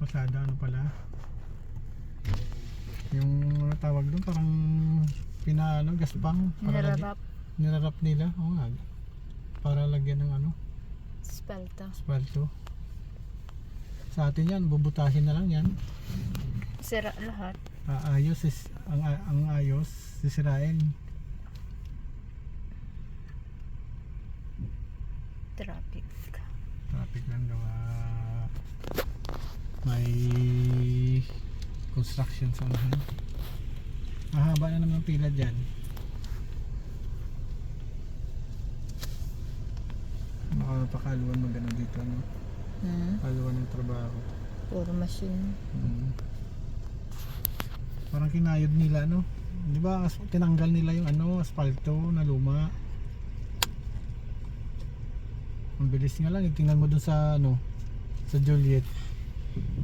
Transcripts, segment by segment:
kalsada, ano pala? Yung ano tawag doon, parang pinaano, gaspang. Nirarap. Nirarap nila. Oo nga. Para lagyan ng ano, Spalto. asfalto. Sa atin yan, bubutasin na lang yan. Sira lahat. Ayos ang ayos sisirain. Traffic. Traffic lang gawa. May construction sa unahan. Mahaba na naman ang pila dyan. Makapakaluan magano dito, no? Kaluan ng trabaho. Puro machine. Parang kinayod nila, no? Di ba tinanggal nila yung ano, asfalto na luma. Ang bilis nga lang, tingnan mo dun sa ano, sa Juliet.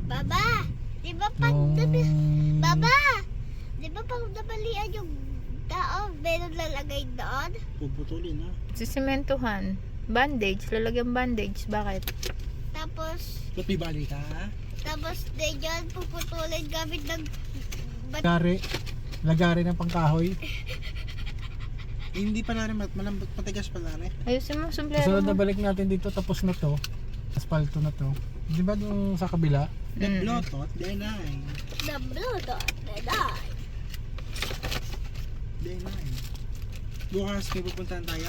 Baba, di ba pag Baba, di ba pag nabalian yung tao, meron lalagay doon? Puputulin, ha? Sisimentohan. Bandage. Lalagyan bandage. Bakit? Tapos, Pipibali ka? tapos de dyan puputulin gamit ng Lagari ng pangkahoy. Hindi pa na rin malambot, matigas pa na rin. Ayusin mo, sombrero Kasunod na mo. balik natin dito, tapos na to. Asfalto na to. Di ba doon sa kabila? Naglotot, D9. the blue dot, the dye. D9. Bukas may pupuntahan tayo.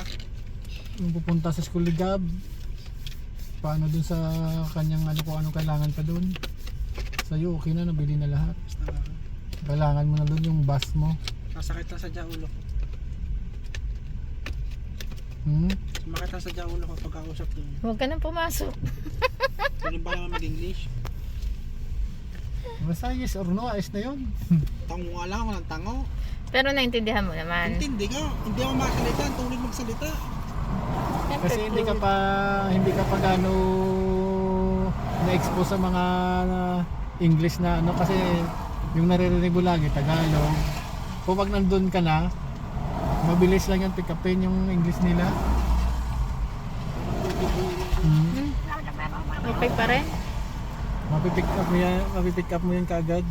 Yung pupunta sa school gab. Paano dun sa kanyang ano kung anong kailangan pa dun. Sa'yo okay na, nabili na lahat. Basta Kailangan mo na dun yung bus mo. masakit lang sa ulo ko. Sumakit lang sa ulo ko pagkausap doon. Huwag ka nang pumasok. Ganun ba naman mag-English? Basta yes or no, ayos na yun. Tango nga lang, walang tango. Pero naintindihan mo naman. Intindi ka, hindi ako makasalita, tulad magsalita. Kasi hindi ka pa gano na-expose sa mga English na ano, kasi yung naririnig mo lagi Tagalog. Kung pag nandun ka na, mabilis lang yung pick upin yung English nila. Okay pa rin? Mapipick up mo yan kaagad.